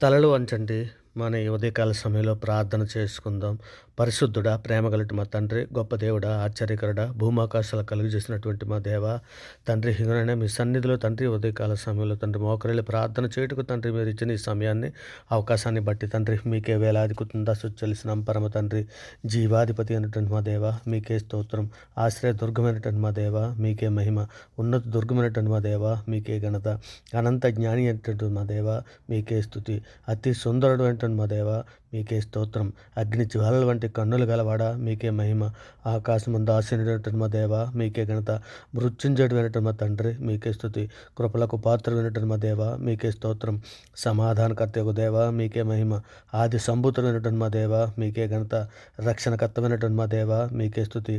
తలలు వంచండి. మన ఈ ఉదయకాల సమయంలో ప్రార్థన చేసుకుందాం. పరిశుద్ధుడా, ప్రేమగలటి మా తండ్రి, గొప్ప దేవుడా, ఆశ్చర్యకరుడా, భూమాకాశాలు కలుగజేసినటువంటి మా దేవ, తండ్రి ఇగోనైనా మీ సన్నిధిలో తండ్రి ఉదయకాల సమయంలో తండ్రి మోకరిల్లి ప్రార్థన చేయుటకు తండ్రి మీరు ఇచ్చిన ఈ సమయాన్ని, అవకాశాన్ని బట్టి తండ్రి మీకే వేలాది కృతజ్ఞతాస్తుతులు చెల్లిస్తున్నాం. పరమ తండ్రి, జీవాధిపతి అయినటువంటి మా దేవ మీకే స్తోత్రం. ఆశ్రయ దుర్గమైనటువంటి మా దేవ మీకే మహిమ. ఉన్నత దుర్గమైనటువంటి మా దేవ మీకే ఘనత. అనంత జ్ఞాని అయినటువంటి మా దేవ మీకే స్తుతి. అతి సుందరుడు అయినటువంటి మా దేవ మీకే స్తోత్రం. అగ్ని జ్వాలల వంటి కన్నులు గలవాడ మీకే మహిమ. ఆకాశం ముందు ఆశీనుడైనటువంటి మా దేవ మీకే ఘనత. మృత్యుంజయుడు అయినటువంటి మా తండ్రి మీకే స్తుతి. కృపలకు పాత్రుడైనటువంటి మా దేవ మీకే స్తోత్రం. సమాధానకర్తయగు దేవ మీకే మహిమ. ఆది సంభూతుడైనటువంటి మా దేవ మీకే ఘనత. రక్షణకర్తమైనటువంటి మా దేవ మీకే స్తుతి.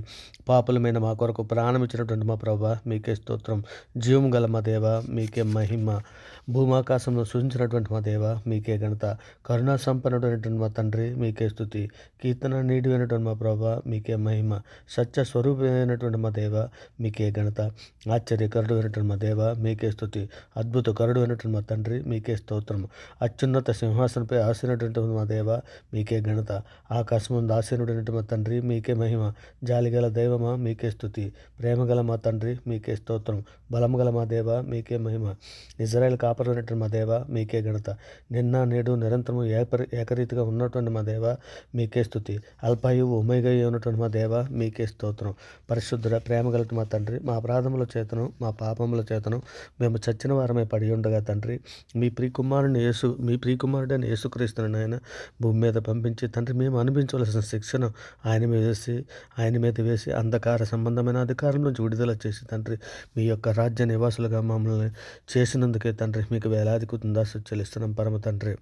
పాపులమైన మా కొరకు ప్రాణం ఇచ్చినటువంటి మా ప్రభ మీకే స్తోత్రం. జీవం గల మా దేవ మీకే మహిమ. భూమాకాశంలో సూచించినటువంటి మా దేవ మీకే ఘనత. కరుణా సంపన్నుడైనటువంటి మా తండ్రి మీకే స్తుతి. కీర్తన నీడివైనటువంటి మా ప్రభా మీకే మహిమ. సత్య స్వరూపమైనటువంటి మా దేవ మీకే ఘనత. ఆశ్చర్యకరుడు అయినటువంటి మా దేవ మీకే స్తుతి. అద్భుత కరుడు అయినటువంటి మా తండ్రి మీకే స్తోత్రం. అత్యున్నత సింహాసనంపై ఆసీనుడైనటువంటి మా దేవ మీకే ఘనత. ఆకాశం ముందు ఆసీనుడైనటువంటి మా తండ్రి మీకే మహిమ. జాలిగల దైవమా మీకే స్తుతి. ప్రేమగల మా తండ్రి మీకే స్తోత్రం. బలము గల మా దేవ మీకే మహిమ. ఇజ్రాయెల్ కాపరైనటువంటి మా దేవ మీకే ఘనత. నిన్న నేడు నిరంతరము ఏకరీతిగా ఉన్నటువంటి మా దేవ మీకే స్తుతి. అల్పాయువు ఉమేగయ్య ఉన్నటువంటి మా దేవ మీకే స్తోత్రం. పరిశుద్ధుడ, ప్రేమగలటి మా తండ్రి, మా అపరాధముల చేతను మా పాపముల చేతను మేము చచ్చిన వారమే పడి ఉండగా తండ్రి, మీ ప్రియకుమారుడైన యేసుక్రీస్తుని నాయన భూమి మీద పంపించి తండ్రి మేము అనిపించవలసిన శిక్షను ఆయన మీద వేసి అంధకార సంబంధమైన అధికారం నుంచి విడుదల చేసి తండ్రి మీ యొక్క రాజ్య నివాసులుగా మమ్మల్ని చేసినందుకే తండ్రి మీకు వేలాది కృతజ్ఞతాస్తుతులు చెల్లిస్తున్నాం పరమ తండ్రి.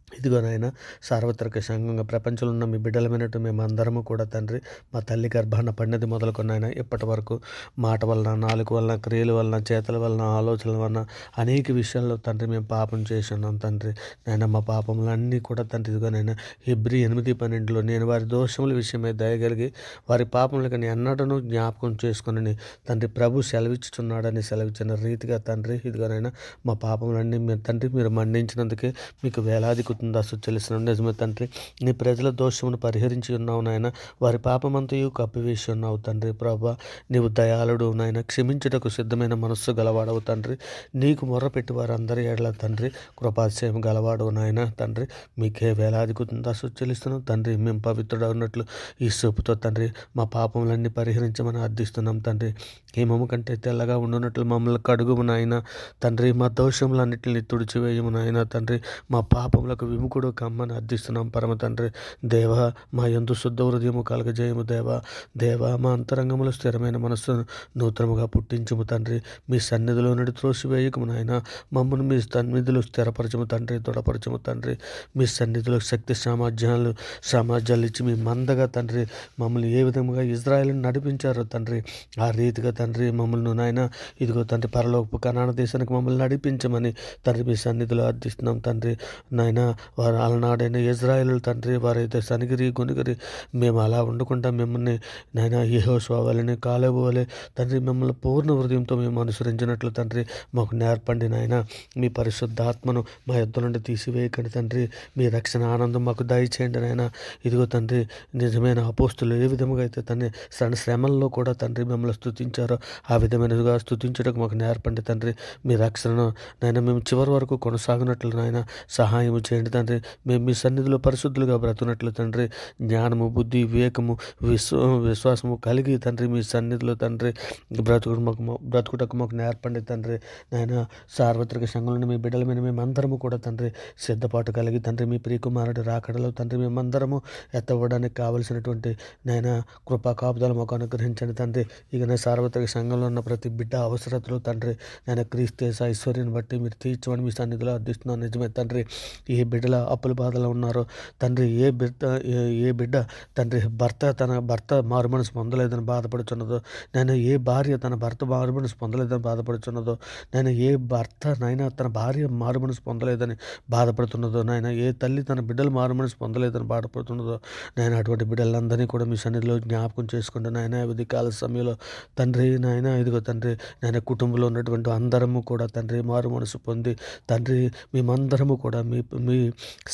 ఇదిగో నాయన, సార్వత్రిక సంఘంగా ప్రపంచంలో ఉన్న మీ బిడ్డలమైనట్టు మేము అందరము కూడా తండ్రి మా తల్లి గర్భాన పడినది మొదలుకొన్నాయన ఇప్పటి వరకు మాట వలన, నాలుగు వలన, క్రియల వలన, చేతల వలన, ఆలోచనల వలన అనేక విషయాల్లో తండ్రి మేము పాపం చేసి ఉన్నాం తండ్రి. నాయన మా పాపములన్నీ కూడా తండ్రి ఇదిగోనైనా హెబ్రీ 8:12 నేను వారి దోషముల విషయమై దయగలిగి వారి పాపములకు ఎన్నడను జ్ఞాపకం చేసుకుని తండ్రి ప్రభు సెలవిచ్చుచున్నాడని సెలవిచ్చిన రీతిగా తండ్రి ఇదిగోనైనా మా పాపములన్నీ తండ్రి మీరు మన్నించినందుకే మీకు వేలాది కృతజ్ఞతాస్తుతులు చెల్లిస్తున్నాం. నిజమే తండ్రి, నీ ప్రజల దోషమును పరిహరించి ఉన్నావు నాయన. వారి పాపమంతయు కప్పివేసి ఉన్నావు తండ్రి. ప్రభా, నీవు దయాళుడు నాయన, క్షమించుటకు సిద్ధమైన మనస్సు గలవాడవు తండ్రి. నీకు మొర్రపెట్టి వారందరి ఏడల తండ్రి కృపాశయం గలవాడవు నాయన తండ్రి. మీకే వేలాది కృతజ్ఞతాస్తుతులు చెల్లిస్తున్నాం తండ్రి. మేము పవిత్రుడు ఉన్నట్లు ఈ సూపుతో తండ్రి మా పాపములన్నీ పరిహరించమని అర్థిస్తున్నాం తండ్రి. హిమము కంటే తెల్లగా ఉండునట్లు మమ్మల్ని కడుగుము నాయన తండ్రి. మా దోషములన్నింటినీ తుడిచివేయము నాయన తండ్రి. మా పాపములకు విముఖుడు కమ్మని అర్థిస్తున్నాం పరమ తండ్రి. దేవా, మా యందు శుద్ధ హృదయము కలగజేయము దేవా మా అంతరంగములో స్థిరమైన మనస్సును నూతనముగా పుట్టించుము తండ్రి. మీ సన్నిధిలో నుండి త్రోసివేయకము నాయన. మమ్మల్ని మీ సన్నిధిలో స్థిరపరచము తండ్రి, దృఢపరచము తండ్రి. మీ సన్నిధిలో శక్తి సామర్థ్యాలు ఇచ్చి మీ మందగా తండ్రి మమ్మల్ని ఏ విధముగా ఇజ్రాయేల్ని నడిపించారో తండ్రి ఆ రీతిగా తండ్రి మమ్మల్ని నాయన ఇదిగో తండ్రి పరలోకపు కనాన దేశానికి మమ్మల్ని నడిపించమని తండ్రి మీ సన్నిధిలో అర్థిస్తున్నాం తండ్రి. నాయన వారు అలనాడైన ఇజ్రాయేలు తండ్రి వారైతే సనిగిరి గొనిగిరి మేము అలా ఉండకుండా మిమ్మల్ని నాయన యెహోషువ వలె, కాలేబు వలె తండ్రి మిమ్మల్ని పూర్ణ హృదయంతో మేము అనుసరించినట్లు తండ్రి మాకు నేర్పండి నాయన. మీ పరిశుద్ధాత్మను మా యుద్ధ నుండి తీసివేయకండి తండ్రి. మీ రక్షణ ఆనందం మాకు దయచేయండి నాయన. ఇదిగో తండ్రి, నిజమైన అపోస్తులు ఏ విధముగా అయితే తండ్రి శ్రమల్లో కూడా తండ్రి మిమ్మల్ని స్తుతించారో ఆ విధమైనదిగా స్తుతించడానికి మాకు నేర్పండి తండ్రి. మీ రక్షణను నాయన మేము చివరి వరకు కొనసాగినట్లు నాయన సహాయం చేయండి తండ్రి. మేము మీ సన్నిధిలో పరిశుద్ధులుగా బ్రతుకున్నట్లు తండ్రి జ్ఞానము, బుద్ధి, వివేకము, విశ్వాసము కలిగి తండ్రి మీ సన్నిధిలో తండ్రి బ్రతుకుటకు మాకు నేర్పండి తండ్రి. నాయన సార్వత్రిక సంఘంలో మీ బిడ్డలమైన మేమందరము కూడా తండ్రి సిద్ధపాటు కలిగి తండ్రి మీ ప్రియకుమారుడు రాకడలో తండ్రి మేమందరము ఎత్తవడానికి కావలసినటువంటి నాయన కృపా కాపుదల మాకు అనుగ్రహించండి తండ్రి. ఇక నా సార్వత్రిక సంఘంలో ఉన్న ప్రతి బిడ్డ అవసరతలు తండ్రి నాయన క్రీస్తు ఐశ్వర్యాన్ని బట్టి మీరు తీర్చమని మీ సన్నిధిలో అర్థిస్తున్నాను. నిజమే తండ్రి, ఏ బిడ్డల అప్పుల బాధలో ఉన్నారో తండ్రి, ఏ బిడ్డ తండ్రి తన భర్త మారుమనసు పొందలేదని బాధపడుచున్నదో, నేను ఏ భార్య తన భర్త మారుమనసు పొందలేదని బాధపడుచున్నదో, నేను ఏ భర్త నాయన తన భార్య మారుమనసు పొందలేదని బాధపడుతున్నదో, నాయన ఏ తల్లి తన బిడ్డలు మారుమనసు పొందలేదని బాధపడుతున్నదో, నేను అటువంటి బిడ్డలందరినీ కూడా మీ సన్నిధిలో జ్ఞాపకం చేసుకుంటూ నాయన ఉదయ కాల సమయంలో తండ్రి నాయన ఇదిగో తండ్రి నాయన కుటుంబంలో ఉన్నటువంటి అందరము కూడా తండ్రి మారు మనసు పొంది తండ్రి మేమందరము కూడా మీ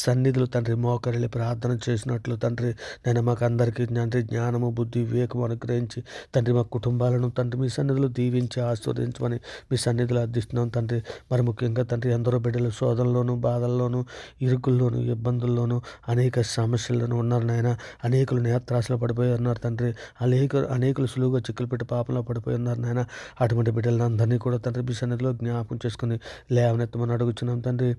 సన్నిధిలో తండ్రి మోకరిల్లి ప్రార్థన చేసినట్లు తండ్రి నేను మాకు అందరికీ తండ్రి జ్ఞానము బుద్ధి వివేకం అనుగ్రహించి తండ్రి మా కుటుంబాలను తండ్రి మీ సన్నిధిలో దీవించి ఆశీర్వదించమని మీ సన్నిధిలో అర్థిస్తున్నాం తండ్రి. మరి ముఖ్యంగా తండ్రి ఎందరో బిడ్డలు శోధనలోను బాధల్లోను ఇరుకుల్లోను ఇబ్బందుల్లోను అనేక సమస్యల్లోనూ ఉన్నారు నాయన. అనేకులు నేత్రాశలో పడిపోయి ఉన్నారు తండ్రి. అనేకులు సులువుగా చిక్కులు పెట్టి పాపంలో పడిపోయి ఉన్నారు నాయన. అటువంటి బిడ్డలను అందరినీ కూడా తండ్రి మీ సన్నిధిలో జ్ఞాపకం చేసుకుని లేవనెత్తమని అడుగుతున్నాం తండ్రి.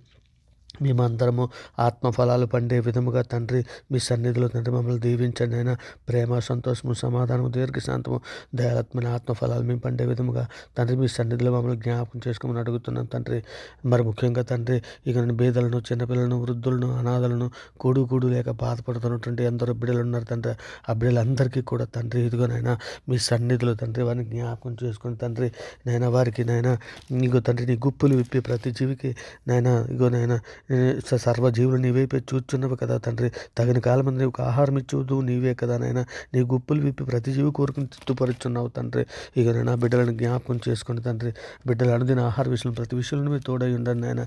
మేమందరము ఆత్మఫలాలు పండే విధముగా తండ్రి మీ సన్నిధిలో తండ్రి మమ్మల్ని దీవించండి అయినా. ప్రేమ సంతోషము సమాధానము దీర్ఘశాంతము దయాత్మైన ఆత్మఫలాలు మేము పండే విధముగా తండ్రి మీ సన్నిధిలో మమ్మల్ని జ్ఞాపకం చేసుకోమని అడుగుతున్నాం తండ్రి. మరి ముఖ్యంగా తండ్రి ఇక నేను బీదలను చిన్నపిల్లలను వృద్ధులను అనాథలను కూడు లేక బాధపడుతున్నటువంటి ఎందరో బిడ్డలు ఉన్నారు తండ్రి. ఆ బిడ్డలందరికీ కూడా తండ్రి ఇదిగోనైనా మీ సన్నిధిలో తండ్రి వారిని జ్ఞాపకం చేసుకుని తండ్రి నైనా వారికి నైనా ఇగో తండ్రి నీ గుప్పులు విప్పి ప్రతి జీవికి నైనా ఇగోనైనా సర్వజీవులు నీవైపే చూచున్నవి కదా తండ్రి. తగిన కాలం నీకు ఆహారం ఇచ్చుదు నీవే కదా నైనా. నీ గుప్పులు విప్పి ప్రతి జీవి కోరుకుని తృప్తిపరుచున్నావు తండ్రి. ఇక నా బిడ్డలను జ్ఞాపకం చేసుకుని తండ్రి బిడ్డలు అనుదిన ఆహార విషయంలో ప్రతి విషయంలో మీరు తోడై ఉండండి నాయన.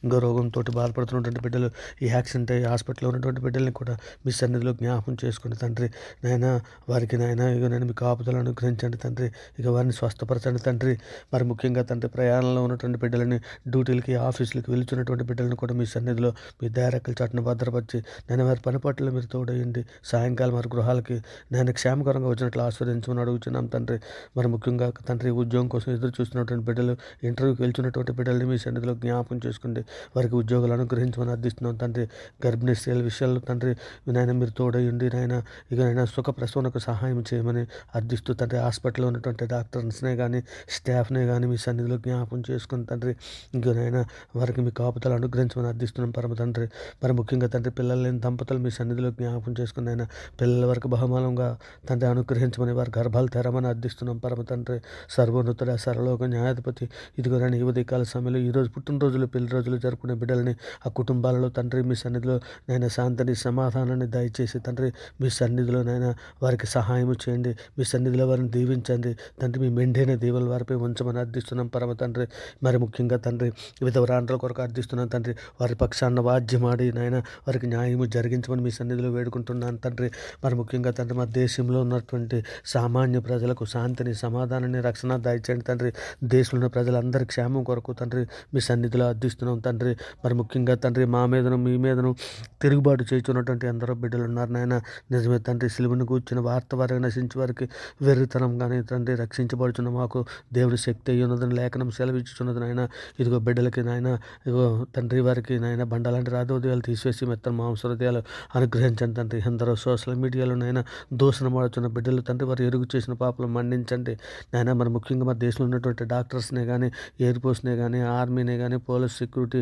ఇంకో రోగంతో బాధపడుతున్నటువంటి బిడ్డలు ఈ యాక్సిడెంట్ అయ్యి హాస్పిటల్లో ఉన్నటువంటి బిడ్డల్ని కూడా మీ సన్నిధిలో జ్ఞాపకం చేసుకుని తండ్రి నాయన వారికి నాయన ఇక నేను మీ కాపుదలు అనుగ్రహించండి తండ్రి. ఇక వారిని స్వస్థపరచండి తండ్రి. మరి ముఖ్యంగా తండ్రి ప్రయాణంలో ఉన్నటువంటి బిడ్డలని డ్యూటీలకి ఆఫీసులకి వెళ్తున్నటువంటి బిడ్డలను కూడా మీ సన్నిధిలో మీ దయారెక్కల చాటును భద్రపరిచి నేను వారి పని పట్ల మీరు తోడయండి. సాయంకాలం వారి గృహాలకి నేను క్షేమకరంగా వచ్చినట్లు ఆస్వాదించమని అడుగుతున్నాం తండ్రి. మరి ముఖ్యంగా తండ్రి ఉద్యోగం కోసం ఎదురు చూస్తున్నటువంటి బిడ్డలు ఇంటర్వ్యూకి వెళ్తున్నటువంటి బిడ్డల్ని మీ సన్నిధిలో జ్ఞాపకం చేసుకోండి. వారికి ఉద్యోగాలు అనుగ్రహించమని అర్థిస్తున్నాం తండ్రి. గర్భిణీ స్త్రీల విషయాల్లో తండ్రి నాయన మీరు తోడయండి నాయన. ఇక నైనా సుఖ ప్రసవనకు సహాయం చేయమని అర్థిస్తూ తండ్రి హాస్పిటల్లో ఉన్నటువంటి డాక్టర్స్నే కానీ స్టాఫ్నే కానీ మీ సన్నిధిలో జ్ఞాపకం చేసుకుని తండ్రి ఇంకనైనా వారికి మీ కాపుదలు అనుగ్రహించమని అర్థిస్తున్నాం పరమ తండ్రి. మరి ముఖ్యంగా తండ్రి పిల్లలు లేని దంపతులు మీ సన్నిధిలో జ్ఞాపకం చేసుకుని అయినా పిల్లల వరకు బహుమానంగా తండ్రి అనుగ్రహించమని వారి గర్భాలు తెరమని అర్థిస్తున్నాం పరమ తండ్రి. సర్వోన్నతుడ సర్వలోక న్యాయాధిపతి ఇదిగోనైనా ఈ ఉదయకాల సమయంలో ఈరోజు పుట్టినరోజులు పెళ్లి రోజులు జరుపుకునే బిడ్డలని ఆ కుటుంబాలలో తండ్రి మీ సన్నిధిలో నైనా శాంతిని సమాధానాన్ని దయచేసి తండ్రి మీ సన్నిధిలో నైనా వారికి సహాయం చేయండి. మీ సన్నిధిలో వారిని దీవించండి తండ్రి. మీ మెండైన దీవుల వారిపై ఉంచమని అర్థిస్తున్నాం పరమ తండ్రి. మరి ముఖ్యంగా తండ్రి విధవరాండ్రుల కొరకు అర్థిస్తున్నాం తండ్రి. వారి పక్షాన వాద్యమాడి నాయన వారికి న్యాయము జరిగించమని మీ సన్నిధిలో వేడుకుంటున్నాను తండ్రి. మరి ముఖ్యంగా తండ్రి మా దేశంలో ఉన్నటువంటి సామాన్య ప్రజలకు శాంతిని సమాధానాన్ని రక్షణ దయచేయండి తండ్రి. దేశంలో ఉన్న ప్రజలందరి క్షేమం కొరకు తండ్రి మీ సన్నిధిలో అర్థిస్తున్నాం తండ్రి. మరి ముఖ్యంగా తండ్రి మా మీదను మీ మీదను తిరుగుబాటు చేస్తున్నటువంటి ఎందరో బిడ్డలు ఉన్నారు నాయన. నిజమే తండ్రి సిలువను కూర్చున్న వార్త వారికి నశించి వారికి వెర్రితనం కానీ తండ్రి రక్షించబడుచున్న మాకు దేవుడి శక్తి అయ్యి ఉన్నదని లేఖనం సెలవిచ్చుచున్నది నాయన. ఇదిగో బిడ్డలకి నాయన ఇగో తండ్రి వారికి నాయన బండాలంటి రాధోదయాలు తీసివేసి మెత్తన మాంస హృదయాలు అనుగ్రహించండి తండ్రి. ఎందరో సోషల్ మీడియాలో నైనా దూషణమాడుతున్న బిడ్డలు తండ్రి వారు ఎరుగు చేసిన పాపలు మన్నించండి నాయన. మరి ముఖ్యంగా మన దేశంలో ఉన్నటువంటి డాక్టర్స్నే కానీ ఎయిర్ ఫోర్స్నే కానీ ఆర్మీనే కానీ police security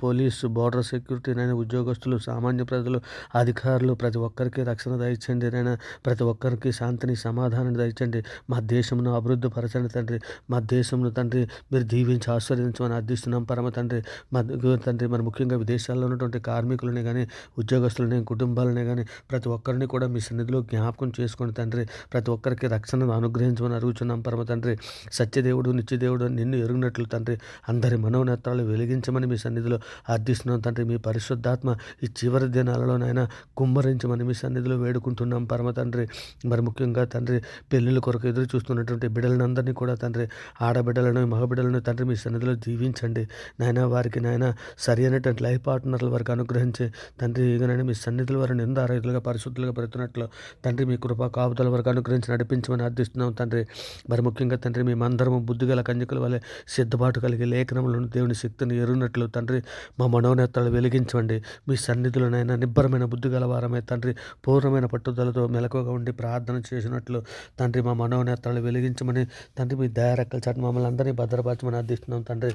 police border security నైనా ఉద్యోగస్తులు సామాన్య ప్రజలు అధికారులు ప్రతి ఒక్కరికి రక్షణ దయచండి నైనా. ప్రతి ఒక్కరికి శాంతిని సమాధానాన్ని దయచండి. మా దేశంను అభివృద్ధి పరచండి తండ్రి. మా దేశంలో తండ్రి మీరు దీవించి ఆశీర్వదించమని అర్థిస్తున్నాం పరమ తండ్రి. మా తండ్రి మరి ముఖ్యంగా విదేశాల్లో ఉన్నటువంటి కార్మికులనే కానీ ఉద్యోగస్తులనే కుటుంబాలనే కానీ ప్రతి ఒక్కరిని కూడా మీ సన్నిధిలో జ్ఞాపకం చేసుకోండి తండ్రి. ప్రతి ఒక్కరికి రక్షణను అనుగ్రహించమని అడుగుతున్నాం పరమ తండ్రి. సత్యదేవుడు నిత్యదేవుడు నిన్ను ఎరుగునట్లు తండ్రి అందరి మనోనేత్రాలు వెలిగించమని మీ సన్నిధిలో అర్థిస్తున్నాం తండ్రి. మీ పరిశుద్ధాత్మ ఈ చివరి దినాలలోనైనా కుమ్మరించమని మీ సన్నిధిలో వేడుకుంటున్నాం పరమ తండ్రి. మరి ముఖ్యంగా తండ్రి పెళ్ళిళ్ళ కొరకు ఎదురు చూస్తున్నటువంటి బిడ్డలందరినీ కూడా తండ్రి ఆడబిడ్డలను మగబిడ్డలను తండ్రి మీ సన్నిధిలో దీవించండి నాయన. వారికి నాయన సరి అయినటువంటి లైఫ్ పార్ట్నర్ల వరకు అనుగ్రహించి తండ్రి ఇకనైనా మీ సన్నిధిలో వారిని నిందారహితులుగా పరిశుద్ధులుగా పెడుతున్నట్లు తండ్రి మీ కృపా కాపుదల వరకు అనుగ్రహించి నడిపించమని అర్థిస్తున్నాం తండ్రి. మరి ముఖ్యంగా తండ్రి మేమందరము బుద్ధిగల కన్యకుల వలె సిద్ధపాటు కలిగి లేఖనములను దేవుని శక్తిని ఎరుగినట్లు తండ్రి మా మనోనేత్రాలు వెలిగించండి. మీ సన్నిధిలోనైనా నిబ్బరమైన బుద్ధిగల వారమే తండ్రి పూర్ణమైన పట్టుదలతో మెలకువగా ఉండి ప్రార్థన చేసినట్లు తండ్రి మా మనోనేత్రాలు వెలిగించమని తండ్రి మీ దయారెక్కల చాటు మమ్మల్ని అందరినీ భద్రపరచమని అర్థిస్తున్నాం తండ్రి.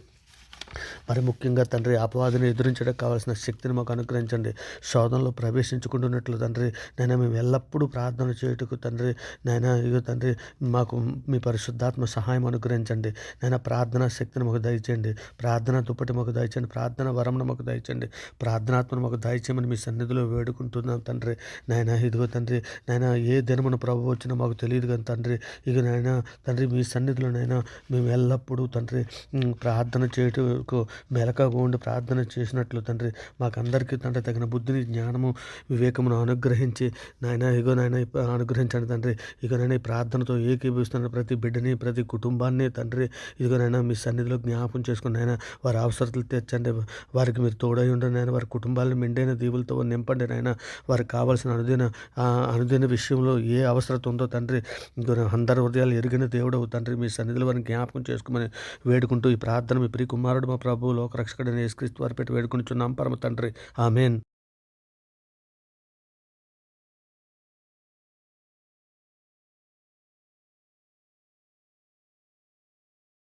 మరి ముఖ్యంగా తండ్రి అపవాదిని ఎదురించడానికి కావాల్సిన శక్తిని మాకు అనుగ్రహించండి. శోధనలో ప్రవేశించుకుంటున్నట్లు తండ్రి నైనా మేము ఎల్లప్పుడూ ప్రార్థన చేయుటకు తండ్రి నైనా ఇగో తండ్రి మాకు మీ పరిశుద్ధాత్మ సహాయం అనుగ్రహించండి. నైనా ప్రార్థనా శక్తిని మాకు దయచేయండి. ప్రార్థన దుప్పటి మాకు దయచేయండి. ప్రార్థన వరమును మాకు దయచేయండి. ప్రార్థనాత్మను మాకు దయచేయమని మీ సన్నిధిలో వేడుకుంటున్నాం తండ్రి. నైనా ఇదిగో తండ్రి నైనా ఏ దినమున ప్రభు వచ్చినా మాకు తెలియదు కానీ తండ్రి ఇక నైనా తండ్రి మీ సన్నిధిలోనైనా మేము ఎల్లప్పుడూ తండ్రి ప్రార్థన చేయటం కొరకు మెలకువగా ఉండి ప్రార్థన చేసినట్లు తండ్రి మాకందరికీ తండ్రి తగిన బుద్ధిని, జ్ఞానము, వివేకమును అనుగ్రహించి నాయన ఇగో నాయన అనుగ్రహించండి తండ్రి. ఇగోనైనా ఈ ప్రార్థనతో ఏకీభవిస్తున్న ప్రతి బిడ్డని, ప్రతి కుటుంబాన్ని తండ్రి ఇదిగోనైనా మీ సన్నిధిలో జ్ఞాపకం చేసుకుని నాయన వారి అవసరతలు తీర్చండి. వారికి మీరు తోడై ఉండండి నాయన. వారి కుటుంబాలను మెండైన దీవులతో నింపండి నాయన. వారికి కావాల్సిన అనుదిన విషయంలో ఏ అవసరత ఉందో తండ్రి అందరి హృదయాలు ఎరిగిన దేవుడవు తండ్రి. మీ సన్నిధిలో వారిని జ్ఞాపకం చేసుకోమని వేడుకుంటూ ఈ ప్రార్థన మీ ప్రియ కుమారుడు మా ప్రభు లోకరక్షకుడైన యేసుక్రీస్తు వారి పెట్టి వేడుకొనిచున్నాం పరమ తండ్రి. ఆమేన్.